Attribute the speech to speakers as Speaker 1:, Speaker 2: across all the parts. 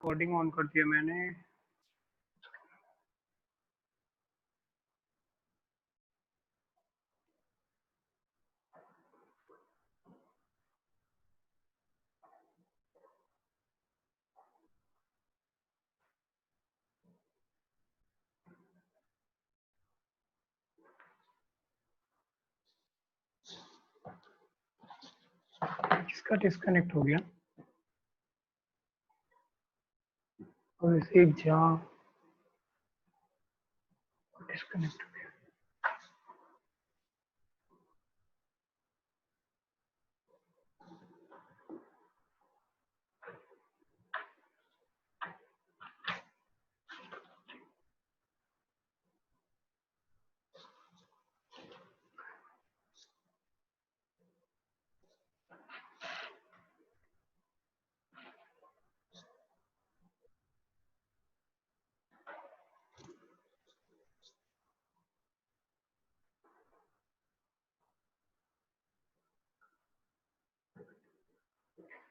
Speaker 1: Recording on कर दिया मैंने। किसका डिस्कनेक्ट हो गया? अभिषेक झा डिस्कनेक्ट हो गया।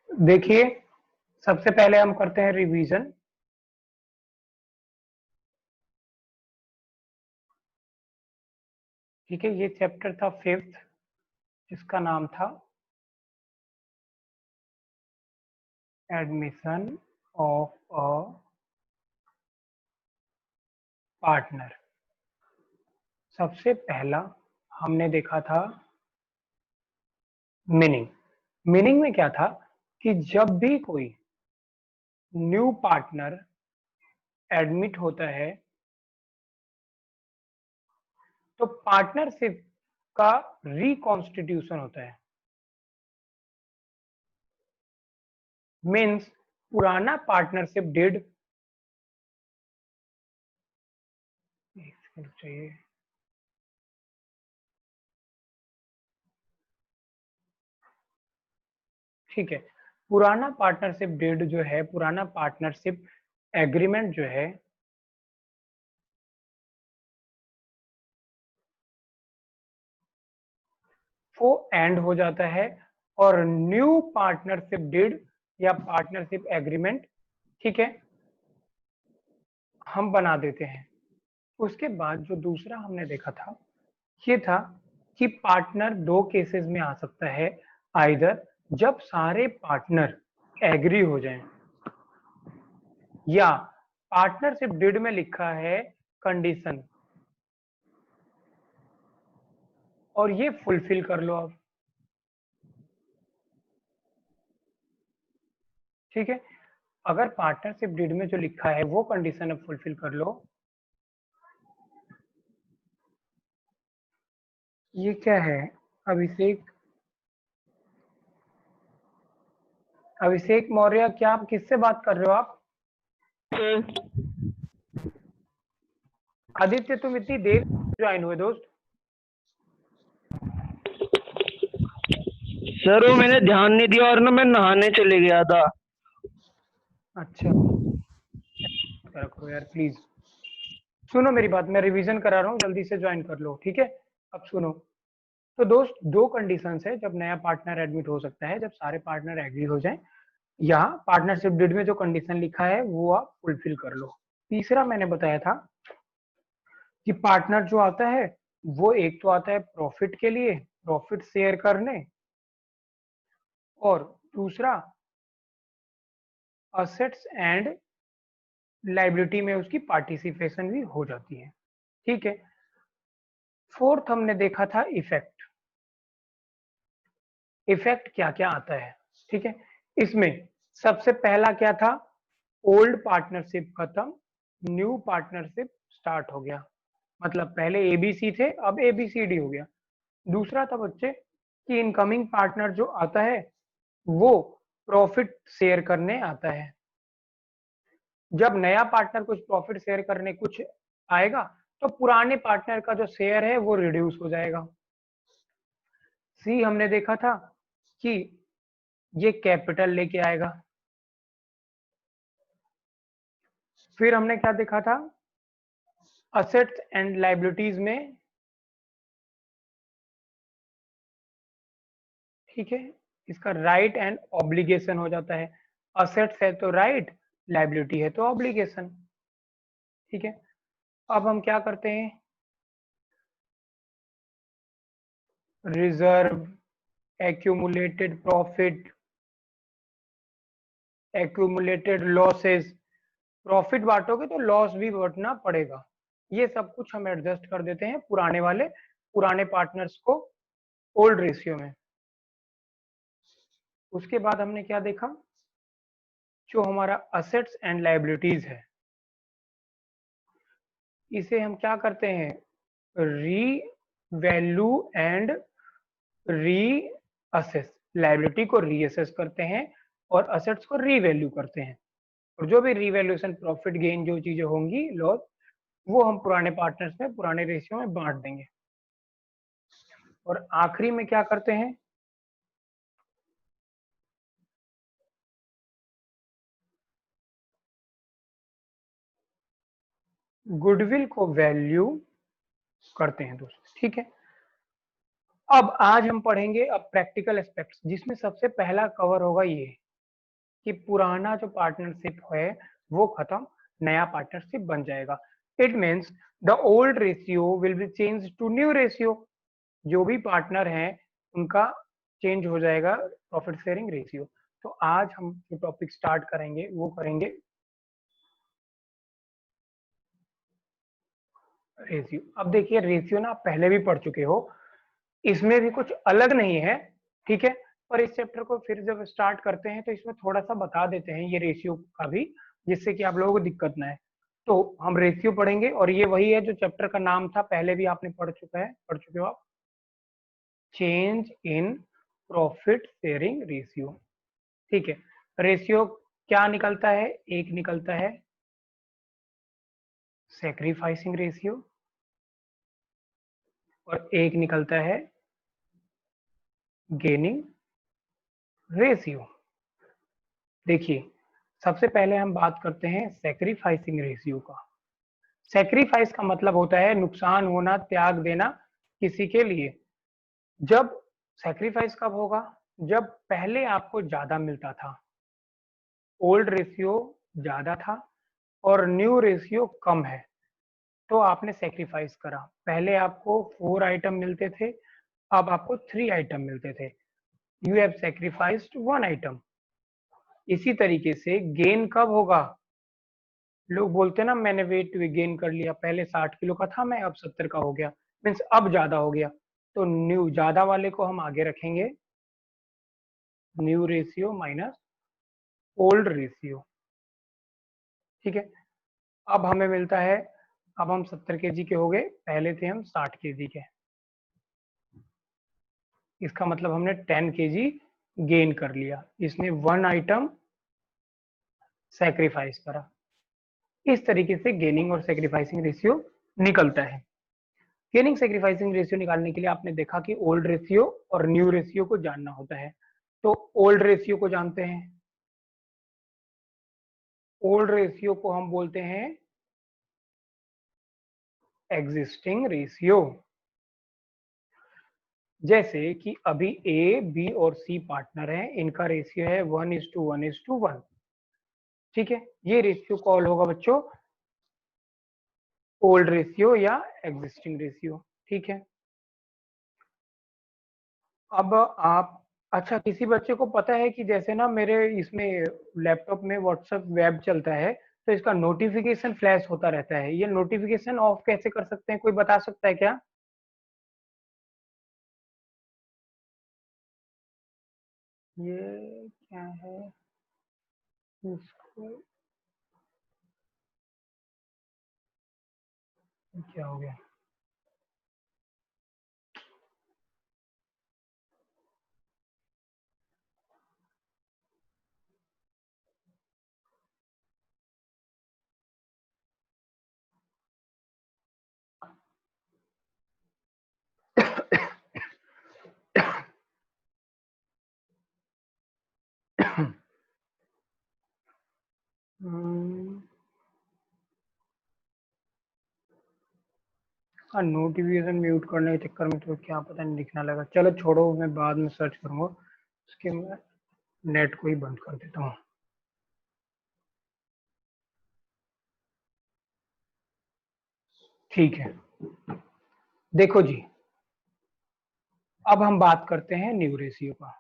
Speaker 1: देखिए, सबसे पहले हम करते हैं रिवीजन। ठीक है, ये चैप्टर था 5th, जिसका नाम था एडमिशन ऑफ अ पार्टनर। सबसे पहला हमने देखा था मीनिंग। मीनिंग में क्या था कि जब भी कोई न्यू पार्टनर एडमिट होता है तो पार्टनरशिप का रिकॉन्स्टिट्यूशन होता है। मीन्स पुराना पार्टनरशिप डेड चाहिए। ठीक है, पुराना पार्टनरशिप डेड जो है, पुराना पार्टनरशिप एग्रीमेंट जो है वो एंड हो जाता है और न्यू पार्टनरशिप डीड या पार्टनरशिप एग्रीमेंट, ठीक है, हम बना देते हैं। उसके बाद जो दूसरा हमने देखा था ये था कि पार्टनर दो केसेस में आ सकता है। आइदर जब सारे पार्टनर एग्री हो जाएं, या पार्टनरशिप डीड में लिखा है कंडीशन और ये फुलफिल कर लो आप। ठीक है, अगर पार्टनरशिप डीड में जो लिखा है वो कंडीशन अब फुलफिल कर लो। ये क्या है? अभिषेक मौर्य, क्या आप किससे बात कर रहे हो आप? आदित्य, तुम इतनी देर ज्वाइन हुए दोस्त?
Speaker 2: सर वो मैंने ध्यान नहीं दिया और ना मैं नहाने चले गया था।
Speaker 1: अच्छा, करो यार प्लीज। सुनो मेरी बात, मैं रिवीजन करा रहा हूँ, जल्दी से ज्वाइन कर लो। ठीक है, अब सुनो। तो दोस्त, दो कंडीशंस है जब नया पार्टनर एडमिट हो सकता है, जब सारे पार्टनर एग्री हो जाएं, या पार्टनरशिप डीड में जो कंडीशन लिखा है वो आप फुलफिल कर लो। तीसरा मैंने बताया था कि पार्टनर जो आता है वो एक तो आता है प्रॉफिट के लिए, प्रॉफिट शेयर करने, और दूसरा असेट्स एंड लाइबिलिटी में उसकी पार्टिसिपेशन भी हो जाती है। ठीक है, फोर्थ हमने देखा था इफेक्ट। इफेक्ट क्या क्या आता है? ठीक है, इसमें सबसे पहला क्या था? ओल्ड पार्टनरशिप खत्म, न्यू पार्टनरशिप स्टार्ट हो गया। मतलब पहले एबीसी थे, अब एबीसीडी हो गया। दूसरा था बच्चे कि इनकमिंग पार्टनर जो आता है वो प्रॉफिट शेयर करने आता है। जब नया पार्टनर कुछ प्रॉफिट शेयर करने कुछ आएगा तो पुराने पार्टनर का जो शेयर है वो रिड्यूस हो जाएगा। सी हमने देखा था कि ये कैपिटल लेके आएगा। फिर हमने क्या देखा था? असेट्स एंड लाइबिलिटीज में, ठीक है, इसका राइट एंड ऑब्लिगेशन हो जाता है। असेट्स है तो राइट, लायबिलिटी है तो ऑब्लिगेशन। ठीक है, अब हम क्या करते हैं, reserve, accumulated profit, accumulated losses, profit बांटोगे तो लॉस भी बांटना पड़ेगा। ये सब कुछ हम एडजस्ट कर देते हैं पुराने पार्टनर्स को ओल्ड रेशियो में। उसके बाद हमने क्या देखा, जो हमारा असेट्स एंड लायबिलिटीज है, इसे हम क्या करते हैं, री value and re assess. Liability को रीअसेस करते हैं और असेट्स को रीवैल्यू करते हैं, और जो भी रीवैल्यूएशन प्रॉफिट गेन जो चीजें होंगी लॉस, वो हम पुराने पार्टनर्स में पुराने रेशियो में बांट देंगे। और आखिरी में क्या करते हैं, गुडविल को वैल्यू करते हैं दोस्तों। ठीक है, अब आज हम पढ़ेंगे अब प्रैक्टिकल एस्पेक्ट्स, जिसमें सबसे पहला कवर होगा ये कि पुराना जो पार्टनरशिप है वो खत्म, नया पार्टनरशिप बन जाएगा। It means the old ratio will be change to new ratio. जो भी पार्टनर हैं उनका चेंज हो जाएगा प्रॉफिट शेयरिंग रेशियो। तो आज हम जो टॉपिक स्टार्ट करेंगे वो करेंगे रेशियो। अब देखिए रेशियो ना आप पहले भी पढ़ चुके हो, इसमें भी कुछ अलग नहीं है। ठीक है, पर इस चैप्टर को फिर जब स्टार्ट करते हैं तो इसमें थोड़ा सा बता देते हैं ये रेशियो का भी, जिससे कि आप लोगों को दिक्कत ना है। तो हम रेशियो पढ़ेंगे और ये वही है जो चैप्टर का नाम था, पहले भी आपने पढ़ चुके हो आप, change in profit sharing ratio. ठीक है, रेशियो क्या निकलता है, एक निकलता है सैक्रिफाइसिंग रेशियो और एक निकलता है गेनिंग रेशियो। देखिए सबसे पहले हम बात करते हैं सैक्रिफाइसिंग रेशियो का। सैक्रिफाइस का मतलब होता है नुकसान होना, त्याग देना किसी के लिए। जब सैक्रिफाइस कब होगा, जब पहले आपको ज्यादा मिलता था, ओल्ड रेशियो ज्यादा था और न्यू रेशियो कम है, तो आपने सैक्रिफाइस करा। पहले आपको 4 आइटम मिलते थे, अब आपको 3 आइटम मिलते थे, यू हैव सैक्रिफाइस्ड 1 आइटम। इसी तरीके से गेन कब होगा, लोग बोलते हैं ना मैंने वेट गेन कर लिया, पहले 60 किलो का था मैं अब 70 का हो गया, मीन्स अब ज्यादा हो गया। तो न्यू ज्यादा वाले को हम आगे रखेंगे, new ratio minus old ratio. ठीक है, अब हमें मिलता है, अब हम 70 केजी के हो गए, पहले थे हम 60 केजी के, इसका मतलब हमने 10 केजी गेन कर लिया, इसने 1 आइटम सैक्रिफाइस करा। इस तरीके से गेनिंग और सैक्रिफाइसिंग रेशियो निकलता है। गेनिंग सैक्रिफाइसिंग रेशियो निकालने के लिए आपने देखा कि ओल्ड रेशियो और न्यू रेशियो को जानना होता है। तो ओल्ड रेशियो को जानते हैं, ओल्ड रेशियो को हम बोलते हैं एग्जिस्टिंग रेशियो। जैसे कि अभी ए, बी और सी पार्टनर हैं, इनका रेशियो है 1:1:1। ठीक है, ये रेशियो कॉल होगा बच्चों ओल्ड रेशियो या एग्जिस्टिंग रेशियो। ठीक है, अब आप, अच्छा किसी बच्चे को पता है कि जैसे ना मेरे इसमें लैपटॉप में व्हाट्सएप वेब चलता है तो इसका नोटिफिकेशन फ्लैश होता रहता है, ये नोटिफिकेशन ऑफ कैसे कर सकते हैं, कोई बता सकता है क्या? ये क्या है, इसको क्या हो गया, हाँ नोटिफिकेशन म्यूट करने के चक्कर में तो क्या पता नहीं दिखना लगा, चलो छोड़ो, मैं बाद में सर्च करूंगा, उसके मैं नेट को ही बंद कर देता हूँ। ठीक है, देखो जी, अब हम बात करते हैं न्यू रेशियो का।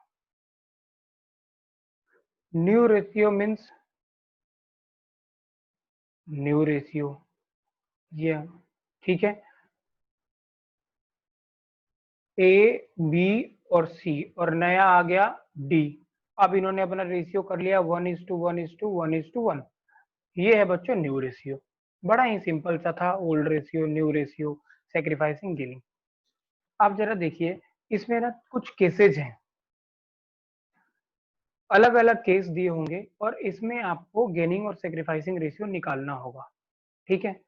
Speaker 1: New ratio means new ratio, ये ठीक है, ए बी और सी, और नया आ गया डी। अब इन्होंने अपना रेशियो कर लिया 1:1:1:1:1। ये है बच्चों न्यू रेशियो। बड़ा ही सिंपल सा था, old ratio, new ratio, sacrificing gaining. आप जरा देखिए, इसमें ना कुछ केसेज हैं, अलग अलग केस दिए होंगे और इसमें आपको गेनिंग और सेक्रीफाइसिंग रेशियो निकालना होगा। ठीक है,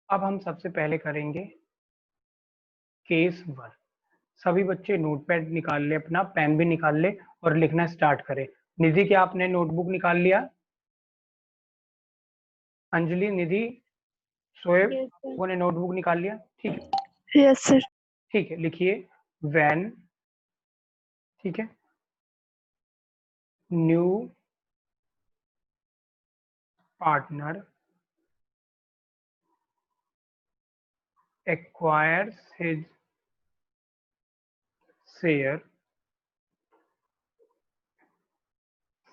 Speaker 1: अब हम सबसे पहले करेंगे केस 1। सभी बच्चे नोटपैड निकाल ले, अपना पेन भी निकाल ले और लिखना स्टार्ट करें। निधि, क्या आपने नोटबुक निकाल लिया? अंजलि, निधि, शोएब, वो ने नोटबुक निकाल लिया? ठीक है,
Speaker 3: यस सर।
Speaker 1: ठीक है, लिखिए व्हेन, ठीक है, new partner acquires his share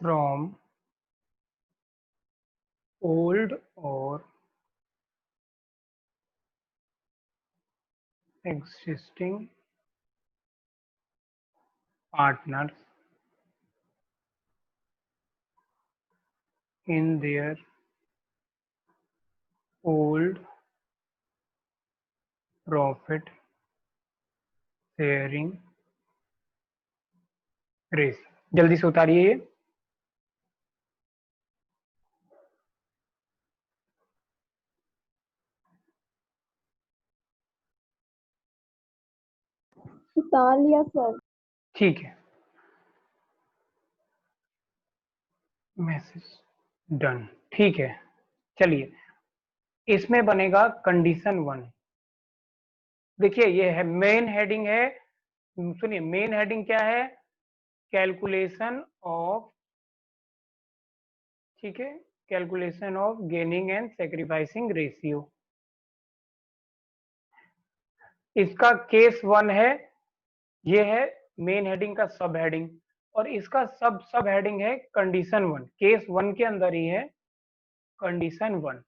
Speaker 1: from old or existing partners in their old profit sharing ratio। जल्दी से उतारिए ये।
Speaker 3: उतार लिया सर।
Speaker 1: ठीक है, मैसेज डन। ठीक है, चलिए, इसमें बनेगा कंडीशन 1। देखिए, ये है मेन हेडिंग है, सुनिए मेन हेडिंग क्या है? कैलकुलेशन ऑफ, ठीक है, calculation of gaining and sacrificing ratio. इसका केस 1 है, ये है मेन हेडिंग का सब हेडिंग, और इसका सब हेडिंग है कंडीशन 1। केस 1 के अंदर ही है कंडीशन 1।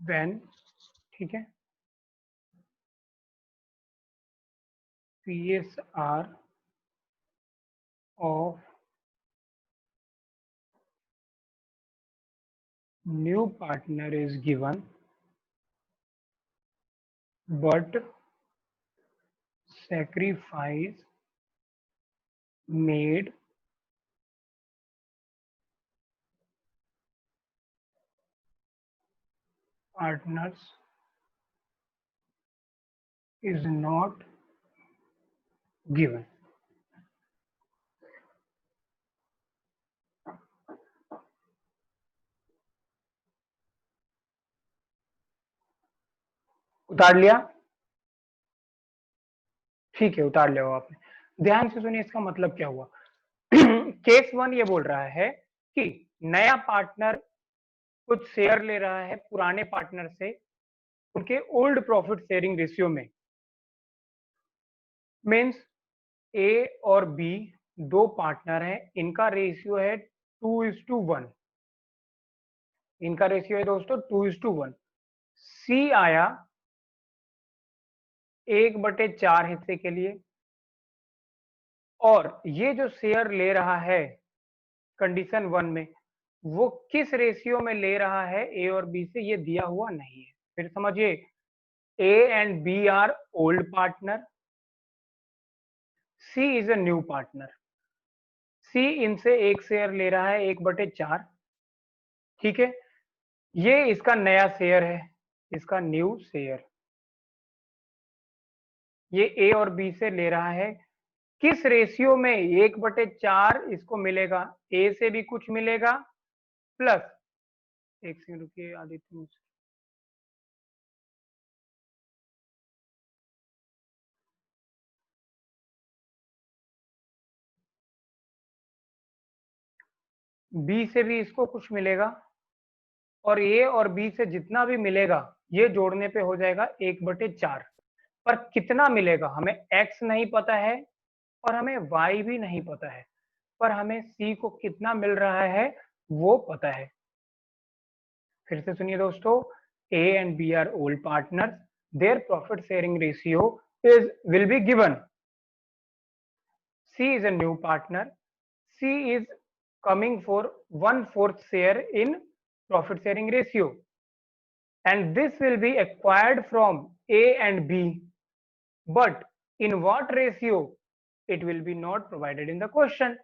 Speaker 1: व्हेन, ठीक है, PSR of new partner is given, but sacrifice made partners is not given। उतार लिया? ठीक है, उतार लिया आपने। ध्यान से सुनिए, इसका मतलब क्या हुआ। केस 1 ये बोल रहा है कि नया पार्टनर कुछ शेयर ले रहा है पुराने पार्टनर से उनके ओल्ड प्रॉफिट शेयरिंग रेशियो में। मीन्स ए और बी दो पार्टनर हैं, इनका रेशियो है 2:1। इनका रेशियो है दोस्तों 2:1। सी आया 1/4 हिस्से के लिए, और ये जो शेयर ले रहा है कंडीशन 1 में, वो किस रेशियो में ले रहा है ए और बी से, ये दिया हुआ नहीं है। फिर समझिए, A and B are old partner, C is a new partner. C इनसे एक शेयर ले रहा है 1/4, ठीक है, ये इसका नया शेयर है, इसका न्यू शेयर। ये ए और बी से ले रहा है, किस रेशियो में? 1/4 इसको मिलेगा, ए से भी कुछ मिलेगा, प्लस, एक सेकंड रुकिए आदित्य मुझसे, बी से भी इसको कुछ मिलेगा, और ए और बी से जितना भी मिलेगा ये जोड़ने पे हो जाएगा 1/4। पर कितना मिलेगा हमें x नहीं पता है और हमें y भी नहीं पता है, पर हमें c को कितना मिल रहा है वो पता है। फिर से सुनिए दोस्तों, A and B are old partners. Their profit sharing ratio will be given. C is a new partner. C is coming for 1/4 share in profit sharing ratio, and this will be acquired from A and B. But in what ratio? It will be not provided in the question.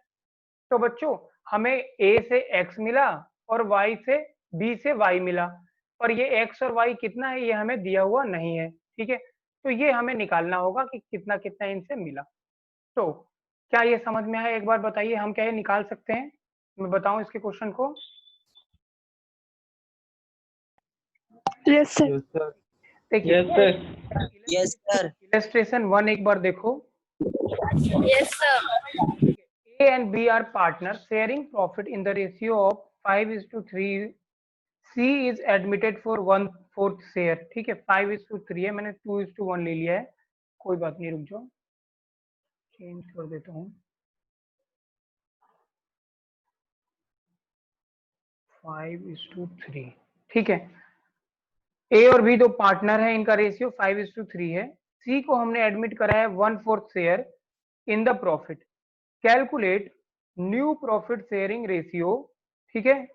Speaker 1: तो बच्चों हमें A से x मिला और y से B से y मिला, पर ये x और y कितना है ये हमें दिया हुआ नहीं है। ठीक है, तो ये हमें निकालना होगा कि कितना कितना इनसे मिला। तो क्या ये समझ में आया? एक बार बताइए, हम क्या ये निकाल सकते हैं? मैं बताऊं इसके क्वेश्चन को?
Speaker 3: Yes sir.
Speaker 1: देखिए
Speaker 2: yes sir.
Speaker 4: Yes sir.
Speaker 1: Illustration 1 एक बार देखो।
Speaker 3: Yes sir.
Speaker 1: A and B are partners sharing profit in the ratio of 5:3. C is admitted for 1/4 share. ठीक है, 5:3 है, मैंने 2:1 ले लिया है, कोई बात नहीं, रुक जाओ चेंज कर देता हूँ। 5:3। ठीक है, ए और बी दो पार्टनर है, इनका रेशियो 5:3 है। सी को हमने एडमिट करा है 1/4 share in the profit. Calculate new profit sharing ratio. ठीक है,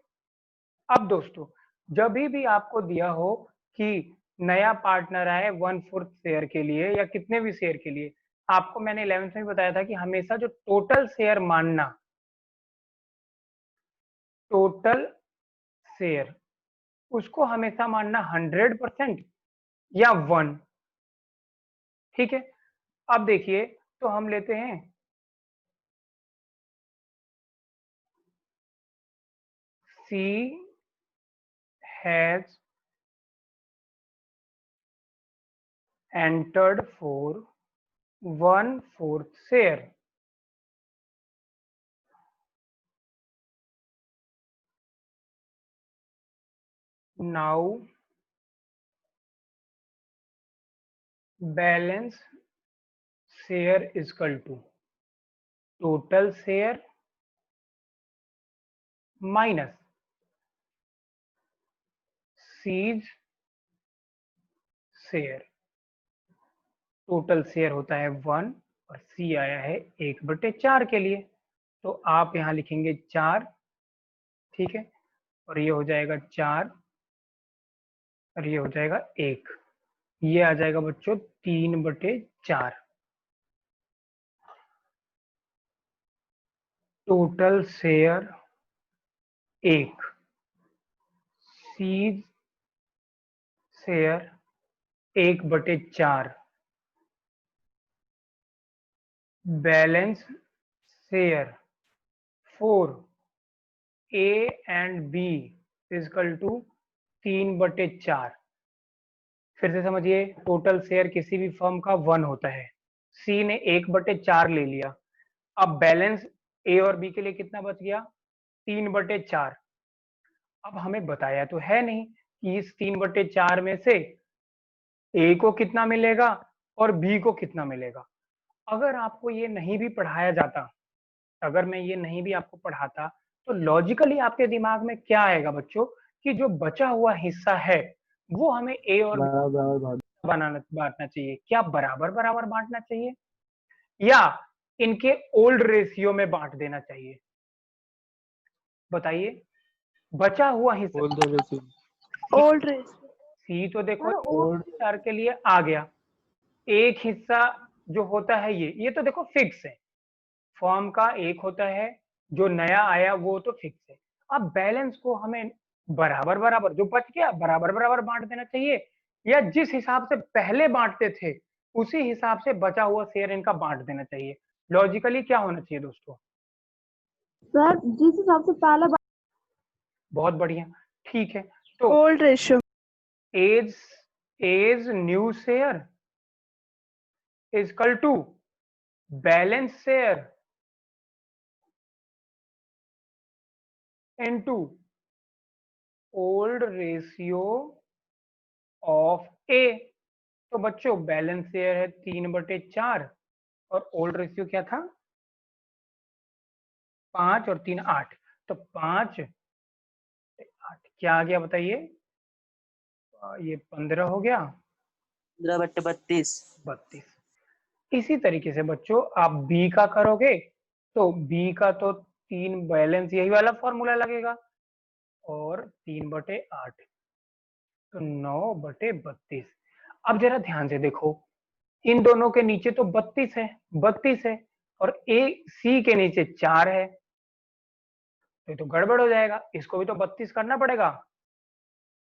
Speaker 1: अब दोस्तों जब भी आपको दिया हो कि नया पार्टनर आए 1/4 शेयर के लिए या कितने भी शेयर के लिए, आपको मैंने 11th में बताया था कि हमेशा जो टोटल शेयर मानना, टोटल शेयर उसको हमेशा मानना 100% या 1। ठीक है, अब देखिए तो हम लेते हैं C has entered for 1/4 share. Now balance share is equal to total share minus C's share. Total share होता है 1 और C आया है 1/4 के लिए, तो आप यहाँ लिखेंगे 4। ठीक है, और ये हो जाएगा 4 और ये हो जाएगा 1, ये आ जाएगा बच्चों 3/4। Total share 1, C's share 1/4, balance share 4, A and B is equal to 3/4। फिर से समझिए, टोटल शेयर किसी भी फर्म का 1 होता है, C ने 1/4 ले लिया, अब बैलेंस A और B के लिए कितना बच गया? 3/4। अब हमें बताया तो है नहीं कि इस 3/4 में से A को कितना मिलेगा और B को कितना मिलेगा। अगर आपको ये नहीं भी पढ़ाया जाता, अगर मैं ये नहीं भी आपको पढ़ाता, तो लॉजिकली आपके दिमाग में क्या आएगा बच्चों कि जो बचा हुआ हिस्सा है वो हमें A और B बांटना चाहिए। क्या बराबर बराबर बांटना चाहिए या इनके ओल्ड रेशियो में बांट देना चाहिए? बताइए, बचा हुआ हिस्सा
Speaker 3: ओल्ड रेशियो।
Speaker 1: सी तो देखो ओल्ड शेयर के लिए आ गया, एक हिस्सा जो होता है ये तो देखो फिक्स है, फॉर्म का एक होता है, जो नया आया वो तो फिक्स है। अब बैलेंस को हमें बराबर बराबर, जो बच गया बराबर बराबर बांट देना चाहिए, या जिस हिसाब से पहले बांटते थे उसी हिसाब से बचा हुआ शेयर इनका बांट देना चाहिए। लॉजिकली क्या होना चाहिए दोस्तों?
Speaker 3: सर जिस हिसाब से पहले
Speaker 1: बहुत बढ़िया, ठीक है, तो
Speaker 3: old ratio.
Speaker 1: As new share is equal to balance share into old ratio of A. तो बच्चों बैलेंस शेयर है 3/4 और ओल्ड रेशियो क्या था 5 और 3 8। तो 5 8 क्या आ गया बताइए, ये 15 हो गया
Speaker 2: 15/32।
Speaker 1: 32। इसी तरीके से बच्चों आप बी का करोगे तो बी का तो 3 बैलेंस यही वाला फॉर्मूला लगेगा और 3/8 तो 9/32। अब जरा ध्यान से देखो, इन दोनों के नीचे तो 32 है और ए सी के नीचे 4 है, तो ये तो गड़बड़ हो जाएगा, इसको भी तो 32 करना पड़ेगा।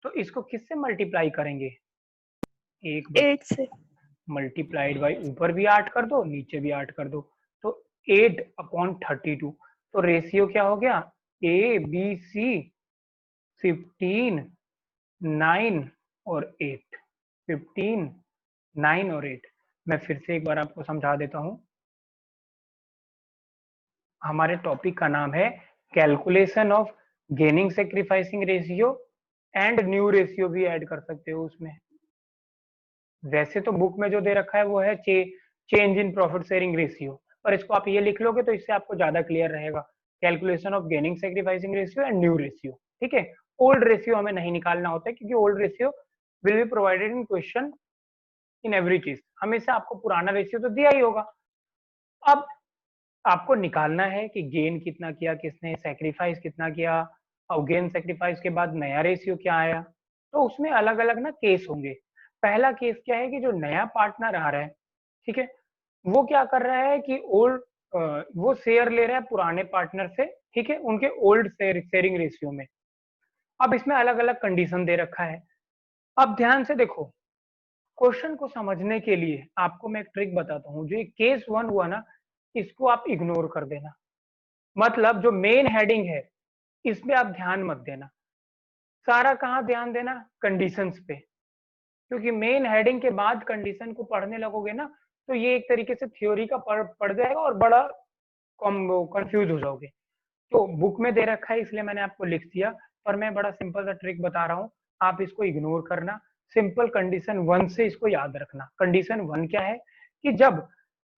Speaker 1: तो इसको किससे मल्टीप्लाई करेंगे,
Speaker 3: 8 से।
Speaker 1: मल्टीप्लाइड बाई ऊपर भी 8 कर दो नीचे भी 8 कर दो, तो 8/32। तो रेशियो क्या हो गया ए बी सी 15 9 और 8। 15 9 और 8। मैं फिर से एक बार आपको समझा देता हूं। हमारे टॉपिक का नाम है calculation of gaining sacrificing ratio and new ratio भी ऐड कर सकते हो उसमें। वैसे तो बुक में जो दे रखा है वो है change in profit sharing ratio, पर इसको आप ये लिख लोगे तो इससे आपको ज्यादा क्लियर रहेगा, calculation of gaining sacrificing ratio and new ratio. ठीक है, ओल्ड रेशियो हमें नहीं निकालना होता है क्योंकि old ratio will be provided in question in every चीज, हमेशा आपको पुराना रेशियो तो दिया ही होगा। अब आपको निकालना है कि गेन कितना किया किसने, सेक्रीफाइस कितना किया, और गेन सेक्रीफाइस के बाद नया रेशियो क्या आया। तो उसमें अलग अलग ना केस होंगे। पहला केस क्या है कि जो नया पार्टनर आ रहा है, ठीक है, वो क्या कर रहा है कि ओल्ड वो शेयर ले रहा है पुराने पार्टनर से, ठीक है, उनके ओल्ड शेयरिंग रेशियो में। अब इसमें अलग अलग कंडीशन दे रखा है। अब ध्यान से देखो, क्वेश्चन को समझने के लिए आपको मैं एक ट्रिक बताता हूँ। जो ये केस 1 हुआ ना, इसको आप इग्नोर कर देना, मतलब जो मेन हेडिंग है इसमें आप ध्यान मत देना। सारा कहाँ ध्यान देना, कंडीशंस पे, क्योंकि मेन हेडिंग के बाद कंडीशन को पढ़ने लगोगे ना तो ये एक तरीके से थ्योरी का पढ़ जाएगा और बड़ा कंफ्यूज हो जाओगे। तो बुक में दे रखा है इसलिए मैंने आपको लिख दिया, पर मैं बड़ा सिंपल सा ट्रिक बता रहा हूँ, आप इसको इग्नोर करना। सिंपल कंडीशन 1 से इसको याद रखना। कंडीशन 1 क्या है कि जब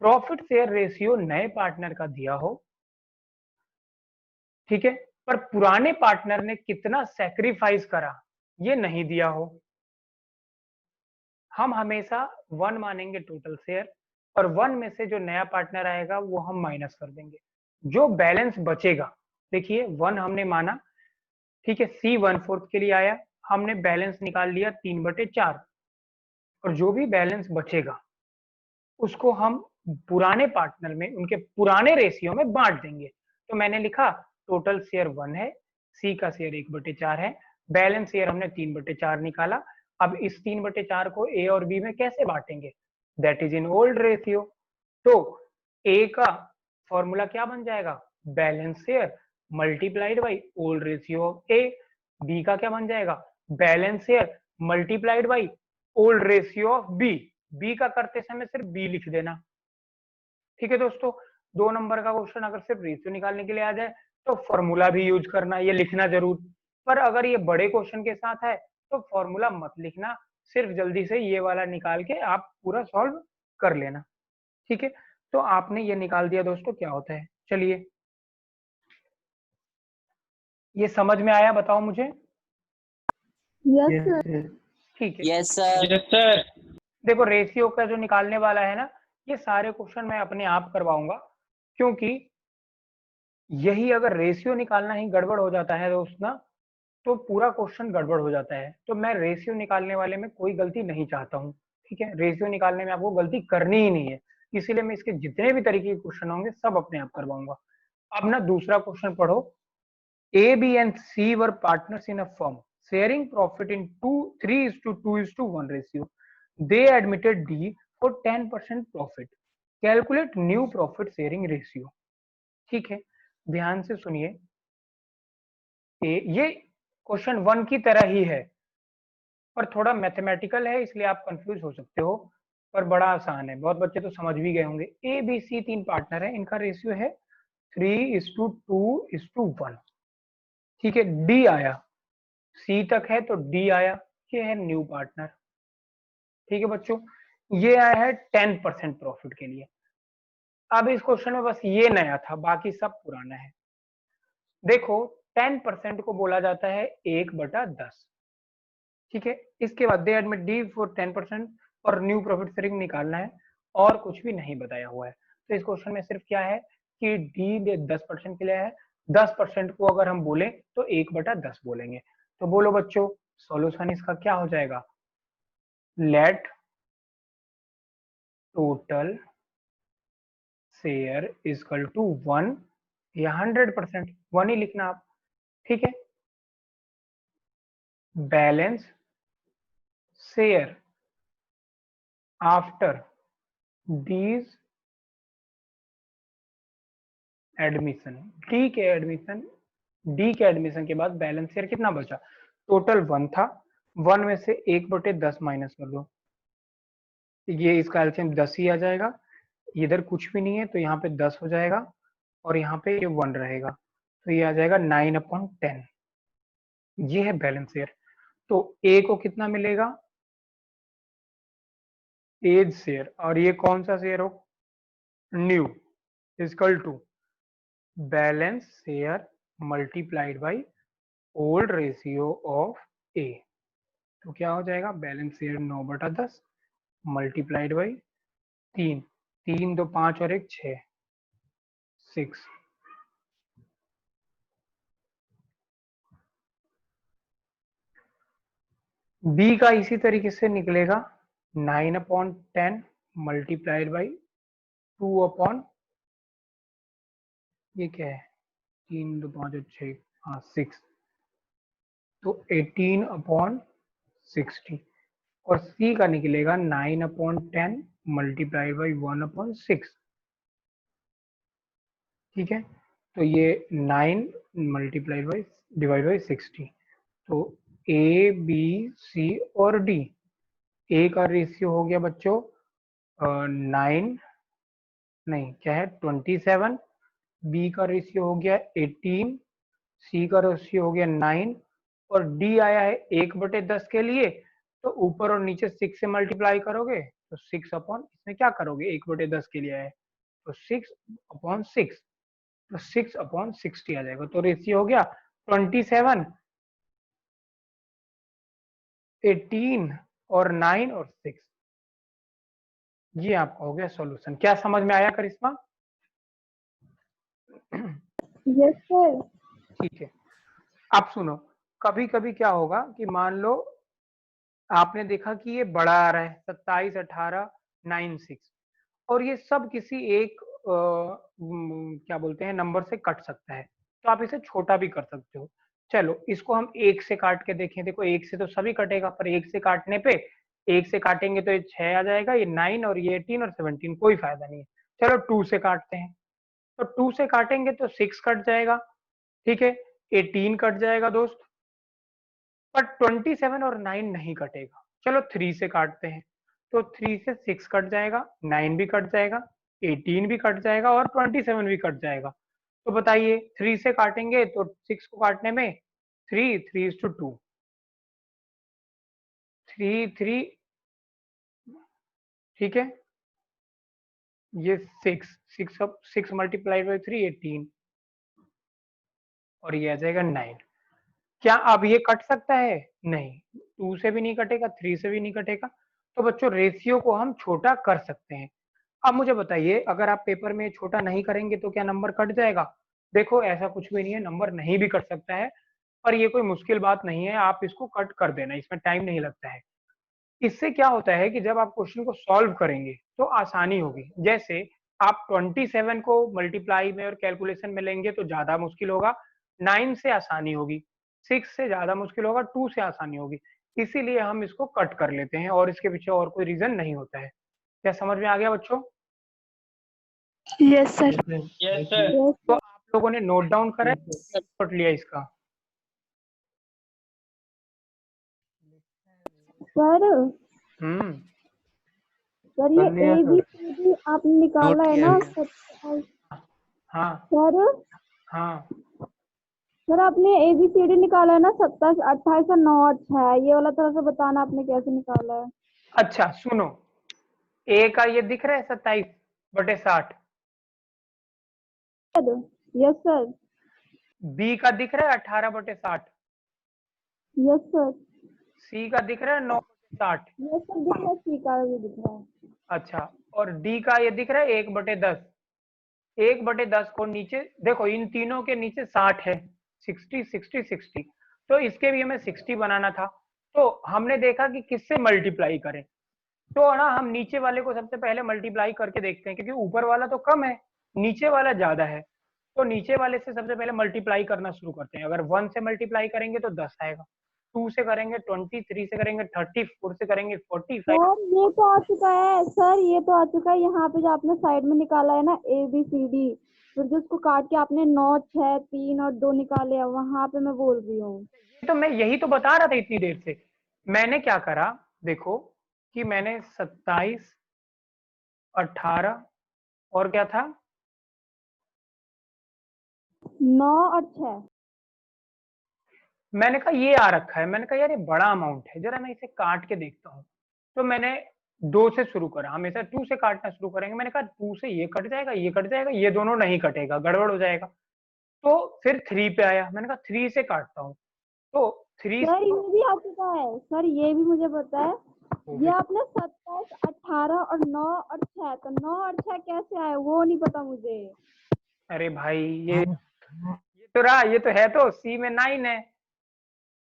Speaker 1: प्रॉफिट शेयर रेशियो नए पार्टनर का दिया हो, ठीक है, पर पुराने पार्टनर ने कितना सैक्रिफाइस करा ये नहीं दिया हो, हम हमेशा 1 मानेंगे टोटल शेयर और 1 में से जो नया पार्टनर आएगा वो हम माइनस कर देंगे। जो बैलेंस बचेगा, देखिए 1 हमने माना, ठीक है, सी 1/4 के लिए आया, हमने बैलेंस निकाल लिया 3/4 और जो भी बैलेंस बचेगा उसको हम पुराने पार्टनर में उनके पुराने रेशियो में बांट देंगे। तो मैंने लिखा टोटल शेयर 1 है, सी का शेयर 1/4 है, बैलेंस शेयर हमने 3/4 निकाला। अब इस 3/4 को ए और बी में कैसे बांटेंगे, that is in old ratio. तो ए का फॉर्मूला क्या बन जाएगा, balance share multiplied by old ratio of A. B का क्या बन जाएगा, balance share multiplied by old ratio of B. B का करते समय सिर्फ बी लिख देना। ठीक है दोस्तों, 2 नंबर का क्वेश्चन अगर सिर्फ रेशियो निकालने के लिए आ जाए तो फॉर्मूला भी यूज करना, ये लिखना जरूर। पर अगर ये बड़े क्वेश्चन के साथ है तो फॉर्मूला मत लिखना, सिर्फ जल्दी से ये वाला निकाल के आप पूरा सॉल्व कर लेना। ठीक है, तो आपने ये निकाल दिया दोस्तों, क्या होता है, चलिए ये समझ में आया, बताओ मुझे।
Speaker 3: Yes sir.
Speaker 1: ठीक है,
Speaker 2: यस सर।
Speaker 4: Yes sir.
Speaker 1: देखो रेशियो का जो निकालने वाला है ना, ये सारे क्वेश्चन मैं अपने आप करवाऊंगा, क्योंकि यही अगर रेशियो निकालना ही गड़बड़ हो जाता है दोस्त ना, तो पूरा क्वेश्चन गड़बड़ हो जाता है। तो मैं रेशियो निकालने वाले में कोई गलती नहीं चाहता हूँ, ठीक है, रेशियो निकालने में आपको गलती करनी ही नहीं है, इसीलिए मैं इसके जितने भी तरीके के क्वेश्चन होंगे सब अपने आप करवाऊंगा। अब ना दूसरा क्वेश्चन पढ़ो। A, B and C were partners in a firm, sharing profit in 3:2:1 ratio. They admitted D for 10% profit. Calculate new profit sharing ratio. ठीक है, ध्यान से सुनिए, ये क्वेश्चन 1 की तरह ही है पर थोड़ा मैथमेटिकल है, इसलिए आप कंफ्यूज हो सकते हो, पर बड़ा आसान है, बहुत बच्चे तो समझ भी गए होंगे। ए बी सी 3 पार्टनर है, इनका रेशियो है 3:2:1। ठीक है, डी आया सी तक है तो डी आया, ये है न्यू पार्टनर। ठीक है बच्चों, ये आया है 10% प्रॉफिट के लिए। अब इस क्वेश्चन में बस ये नया था, बाकी सब पुराना है। देखो 10% को बोला जाता है 1/10। ठीक है, इसके बाद दे एडमिट डी फॉर 10% और न्यू प्रॉफिट शेयरिंग निकालना है, और कुछ भी नहीं बताया हुआ है। तो इस क्वेश्चन में सिर्फ क्या है कि डी 10% के लिए है, 10% को अगर हम बोले तो 1/10 बोलेंगे। तो बोलो बच्चों, सॉल्यूशन इसका क्या हो जाएगा? Let total share equal to 1 या 100%, 1 ही लिखना आप। ठीक है, balance share after D's admission, D के एडमिशन के बाद बैलेंस शेयर कितना बचा? टोटल 1 था, 1 में से 1/10 माइनस कर दो, ये इसका एलसीएम 10 ही आ जाएगा। इधर कुछ भी नहीं है तो यहाँ पे 10 हो जाएगा, और यहाँ पे ये 1 रहेगा, तो ये आ जाएगा 9/10। ये है बैलेंस शेयर। तो ए को कितना मिलेगा? एज शेयर, और ये कौन सा शेयर हो? New, equal to balance share multiplied by old ratio of A. तो क्या हो जाएगा? बैलेंस शेयर 9/10 मल्टीप्लाइड बाई 3, 3 2 5 और 1 6, 6। बी का इसी तरीके से निकलेगा 9/10 मल्टीप्लाइड बाई 2 ये क्या है? 3 2 5 और 6, हाँ 6, तो 18/60। और सी का निकलेगा 9/10 मल्टीप्लाइड बाई 1/6। ठीक है, तो ये 9 मल्टीप्लाइड बाई डिवाइड बाई 60। तो ए बी सी और डी, ए का रेशियो हो गया बच्चों 9, नहीं क्या है 27, बी का रेशियो हो गया 18, सी का रेशियो हो गया 9, और डी आया है 1/10 के लिए। तो ऊपर और नीचे 6 से मल्टीप्लाई करोगे तो 6 अपॉन, इसमें क्या करोगे? 1/10 के लिए आया है तो 6/6, तो 6/60 आ जाएगा। तो रेशियो हो गया 27, 18 और 9 और 6। ये आपका हो गया सॉल्यूशन। क्या समझ में आया करिश्मा?
Speaker 3: Yes sir.
Speaker 1: ठीक है, अब सुनो, कभी कभी क्या होगा कि मान लो आपने देखा कि ये बड़ा आ रहा है 27 18 9 6, और ये सब किसी एक क्या बोलते हैं नंबर से कट सकता है, तो आप इसे छोटा भी कर सकते हो। चलो इसको हम 1 से काट के देखें। देखो 1 से तो सभी कटेगा, पर 1 से काटने पे, 1 से काटेंगे तो ये 6 आ जाएगा, ये 9 और ये 18 और 17, कोई फायदा नहीं है। चलो 2 से काटते हैं, तो 2 से काटेंगे तो 6 कट जाएगा, ठीक है, 18 कट जाएगा दोस्त, पर 27 और 9 नहीं कटेगा। चलो 3 से काटते हैं, तो 3 से 6 कट जाएगा, 9 भी कट जाएगा, 18 भी कट जाएगा और 27 भी कट जाएगा। तो बताइए 3 से काटेंगे तो 6 को काटने में 3 3:2, 3 3, ठीक है, ये 6 मल्टीप्लाइड बाई 3 18, और ये आ जाएगा 9। क्या अब ये कट सकता है? नहीं, 2 से भी नहीं कटेगा, 3 से भी नहीं कटेगा। तो बच्चों रेशियो को हम छोटा कर सकते हैं। अब मुझे बताइए, अगर आप पेपर में छोटा नहीं करेंगे तो क्या नंबर कट जाएगा? देखो ऐसा कुछ भी नहीं है, नंबर नहीं भी कट सकता है, पर ये कोई मुश्किल बात नहीं है, आप इसको कट कर देना, इसमें टाइम नहीं लगता है। इससे क्या होता है कि जब आप क्वेश्चन को सॉल्व करेंगे तो आसानी होगी। जैसे आप 27 को मल्टीप्लाई में और कैलकुलेशन में लेंगे तो ज्यादा मुश्किल होगा, 9 से आसानी होगी, 6 से ज्यादा मुश्किल होगा, 2 से आसानी होगी। इसीलिए हम इसको कट कर लेते हैं, और इसके पीछे और कोई रीजन नहीं होता है। क्या समझ में आ गया बच्चों?
Speaker 3: Yes sir.
Speaker 2: Yes sir.
Speaker 1: तो आप लोगों ने नोट डाउन करा है, स्क्रीनशॉट लिया इसका?
Speaker 3: सर सर ये
Speaker 1: कर लिया
Speaker 3: A B
Speaker 1: sir.
Speaker 3: C D आपने निकाला है ना सर?
Speaker 1: हाँ
Speaker 3: सर
Speaker 1: हाँ
Speaker 3: सर आपने ABCD निकाला है ना, 27, 28 और 9 और 6, ये वाला तरह से बताना आपने कैसे निकाला है।
Speaker 1: अच्छा सुनो, ए का ये दिख रहा है 27/60,
Speaker 3: यस सर।
Speaker 1: बी का दिख रहा है 18/60,
Speaker 3: यस सर।
Speaker 1: सी का दिख रहा है 9/60,
Speaker 3: यस सर, दिख रहा है, सी का भी दिख रहा है।
Speaker 1: अच्छा, और डी का ये दिख रहा है 1/10। 1/10 को नीचे देखो, इन तीनों के नीचे 60 है, 60 60 60, तो इसके भी हमें 60 बनाना था। तो हमने देखा कि किससे मल्टीप्लाई करें, तो ना हम नीचे वाले को सबसे पहले मल्टीप्लाई करके देखते हैं, क्योंकि ऊपर वाला तो कम है, नीचे वाला ज्यादा है। तो नीचे वाले से सबसे पहले मल्टीप्लाई करना शुरू करते हैं। अगर 1 से मल्टीप्लाई करेंगे तो 10 आएगा, 2 से करेंगे 20, 3 से करेंगे 30, 4 से करेंगे 45।
Speaker 3: सर ये तो आ चुका है सर, ये तो आ चुका है। यहाँ पे जो आपने साइड में निकाला है ना ABCD, फिर जो उसको काट के आपने 9, 6, 3 और 2 निकाले हैं, वहां पे मैं बोल रही हूँ।
Speaker 1: तो मैं यही तो बता रहा था इतनी देर से। मैंने क्या करा, देखो कि मैंने 27, 18 और क्या था,
Speaker 3: 9 और 6।
Speaker 1: मैंने कहा ये आ रखा है। मैंने कहा यार ये बड़ा अमाउंट है, जरा मैं इसे काट के देखता हूँ। तो मैंने 2 से शुरू करा, हमेशा 2 से काटना शुरू करेंगे। मैंने कहा 2 से ये कट जाएगा, ये कट जाएगा, ये दोनों नहीं कटेगा, गड़बड़ हो जाएगा। तो फिर 3 पे आया, मैंने कहा 3 से काटता हूँ, तो 3
Speaker 3: सर ये भी आ चुका है सर, ये भी मुझे पता है।
Speaker 1: हो
Speaker 3: ये
Speaker 1: गया।
Speaker 3: आपने 27, 18 और 9 और 6, तो 9 और 6 कैसे आए वो नहीं पता मुझे।
Speaker 1: अरे भाई ये तो रहा, ये तो है, तो सी में 9 है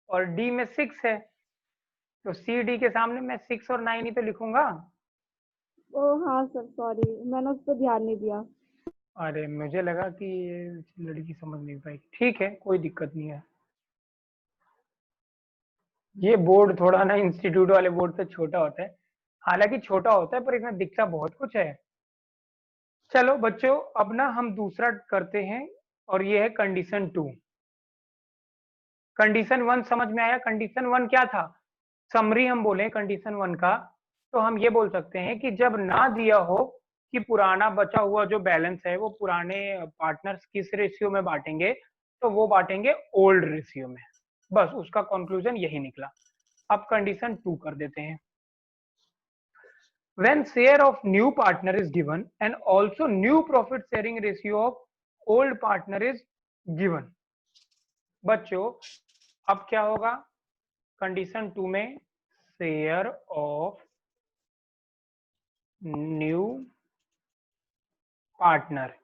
Speaker 1: और डी में 6 है, तो सी डी के सामने मैं 6 और 9 ही तो लिखूंगा।
Speaker 3: ओ हाँ सर, सॉरी, मैंने उस पर ध्यान नहीं दिया।
Speaker 1: अरे मुझे लगा कि ये लड़की समझ नहीं पाई, ठीक है कोई दिक्कत नहीं है। ये बोर्ड थोड़ा ना इंस्टीट्यूट वाले बोर्ड से छोटा होता है, हालांकि छोटा होता है पर इसमें दिखता बहुत कुछ है। चलो बच्चों, अब ना हम दूसरा करते हैं, और ये है कंडीशन 2। कंडीशन 1 समझ में आया? कंडीशन 1 क्या था, समरी हम बोले कंडीशन 1 का, तो हम ये बोल सकते हैं कि जब ना दिया हो कि पुराना बचा हुआ जो बैलेंस है वो पुराने पार्टनर्स किस रेशियो में बांटेंगे, तो वो बांटेंगे ओल्ड रेशियो में। बस उसका कंक्लूजन यही निकला। अब कंडीशन 2 कर देते हैं। When share of new partner is given and also new profit sharing ratio of old partner is given, बच्चों अब क्या होगा, कंडीशन 2 में शेयर ऑफ न्यू पार्टनर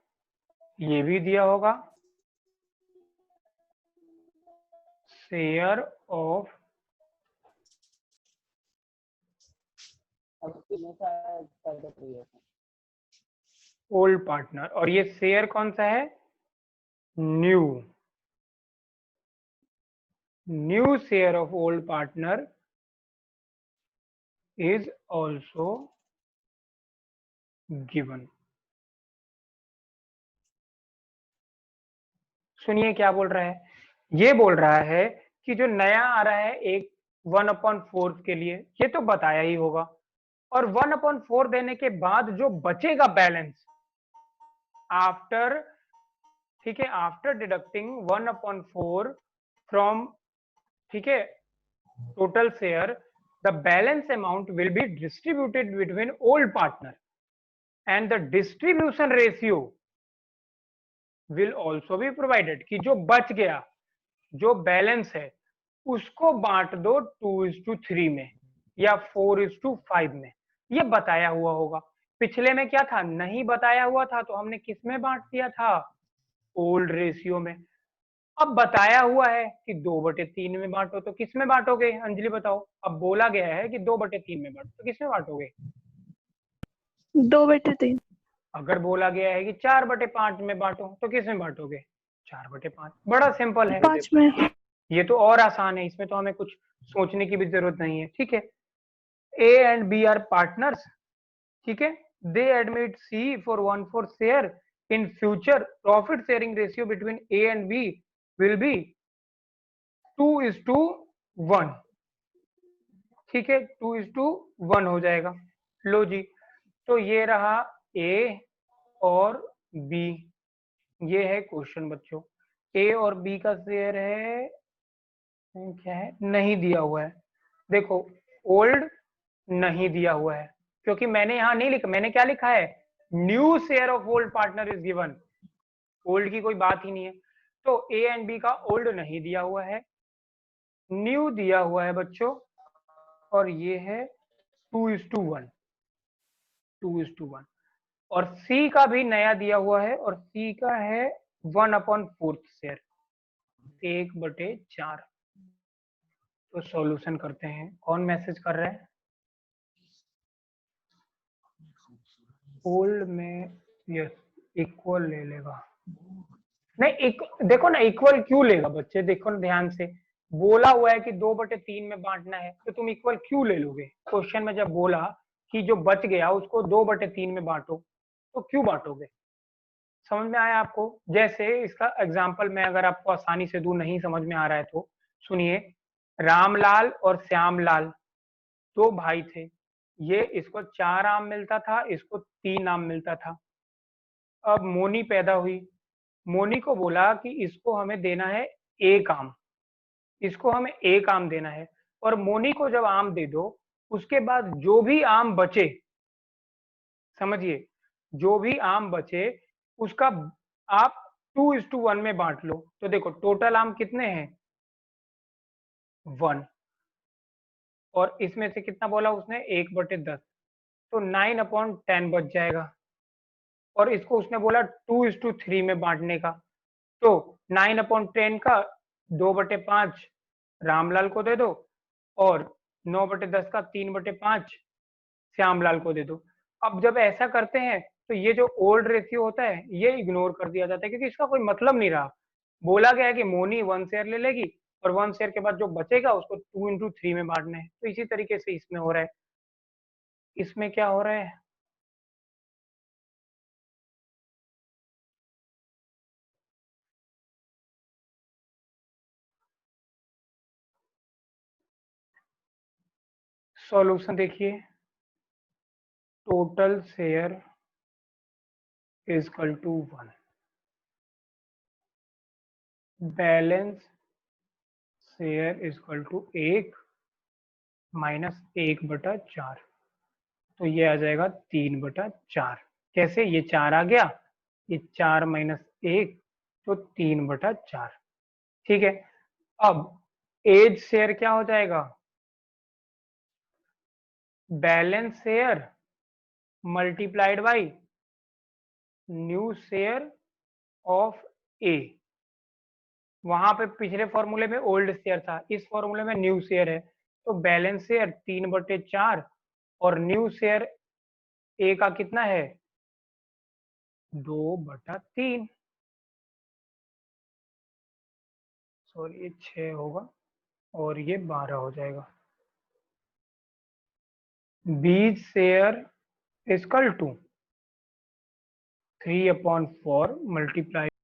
Speaker 1: ये भी दिया होगा, शेयर ऑफ ओल्ड पार्टनर, और ये शेयर कौन सा है, new share of old partner is also given। सुनिए क्या बोल रहा है, ये बोल रहा है कि जो नया आ रहा है एक 1/4 के लिए, ये तो बताया ही होगा, और 1/4 देने के बाद जो बचेगा बैलेंस आफ्टर, ठीक है, आफ्टर डिडक्टिंग 1/4 फ्रॉम, ठीक है, total share, the balance amount will be distributed between old partner and the distribution ratio will also be provided, कि जो बच गया जो बैलेंस है उसको बांट दो 2:3 में या 4:5 में, ये बताया हुआ होगा। पिछले में क्या था, नहीं बताया हुआ था, तो हमने किस में बांट दिया था, ओल्ड रेशियो में। अब बताया हुआ है कि 2/3 में बांटो, तो किस में बांटोगे अंजलि बताओ? अब बोला गया है कि 2/3 में बांटो, तो किस में बांटोगे?
Speaker 3: 2/3।
Speaker 1: अगर बोला गया है कि 4/5 में बांटो, तो किस में बांटोगे? 4/5। बड़ा सिंपल है,
Speaker 3: 5 में।
Speaker 1: ये तो और आसान है, इसमें तो हमें कुछ सोचने की भी जरूरत नहीं है, ठीक है। A and B are partners, ठीक है, they admit C for 1/4 share in future, profit sharing ratio between A and B will be 2:1, ठीक है, 2:1 हो जाएगा। लो जी, तो ये रहा ए और बी, ये है क्वेश्चन बच्चों। ए और बी का शेयर है क्या है, नहीं दिया हुआ है। देखो ओल्ड नहीं दिया हुआ है क्योंकि मैंने यहाँ नहीं लिखा, मैंने क्या लिखा है, new share of old partner is given, old की कोई बात ही नहीं है। तो ए एंड बी का ओल्ड नहीं दिया हुआ है, न्यू दिया हुआ है बच्चों, और ये है 2:1, 2:1। और सी का भी नया दिया हुआ है और सी का है 1/4 शेयर, 1/4। तो सॉल्यूशन करते हैं, कौन मैसेज कर रहा है? ओल्ड में यस इक्वल ले लेगा, नहीं देखो ना इक्वल क्यों लेगा बच्चे, देखो ना ध्यान से, बोला हुआ है कि 2/3 में बांटना है, तो तुम इक्वल क्यों ले लोगे? क्वेश्चन में जब बोला कि जो बच गया उसको 2/3 में बांटो, तो क्यों बांटोगे? समझ में आया आपको? जैसे इसका एग्जाम्पल मैं अगर आपको आसानी से दूं, नहीं समझ में आ रहा है तो सुनिए। रामलाल और श्यामलाल दो भाई थे, ये इसको 4 आम मिलता था, इसको 3 आम मिलता था। अब मोनी पैदा हुई, मोनी को बोला कि इसको हमें देना है 1 आम, इसको हमें 1 आम देना है, और मोनी को जब आम दे दो उसके बाद जो भी आम बचे, समझिए, जो भी आम बचे उसका आप 2:1 में बांट लो। तो देखो टोटल आम कितने हैं, 1, और इसमें से कितना बोला उसने, 1/10, तो 9/10 बच जाएगा। और इसको उसने बोला 2:3 में बांटने का, तो 9/10 का 2/5 रामलाल को दे दो, और 9/10 का 3/5 श्यामलाल को दे दो। अब जब ऐसा करते हैं तो ये जो ओल्ड रेशियो होता है ये इग्नोर कर दिया जाता है, क्योंकि इसका कोई मतलब नहीं रहा। बोला गया है कि मोनी 1 शेयर ले लेगी और 1 शेयर के बाद जो बचेगा उसको 2:3 में बांटना है। तो इसी तरीके से इसमें हो रहा है। इसमें क्या हो रहा है, सॉल्यूशन देखिए, total share is equal to 1, balance share is equal to 1 minus 1/4, तो ये आ जाएगा 3/4। कैसे, ये 4 आ गया, ये 4 माइनस 1, तो 3/4। ठीक है, अब एज शेयर क्या हो जाएगा, balance share multiplied by new share of A. वहां पे पिछले फॉर्मूले में ओल्ड शेयर था, इस फॉर्मूले में न्यू शेयर है, तो बैलेंस शेयर 3/4 और न्यू शेयर ए का कितना है, 2/3। सॉरी ये 6 होगा और ये 12 हो जाएगा। B's share is equal to 3/4 multiply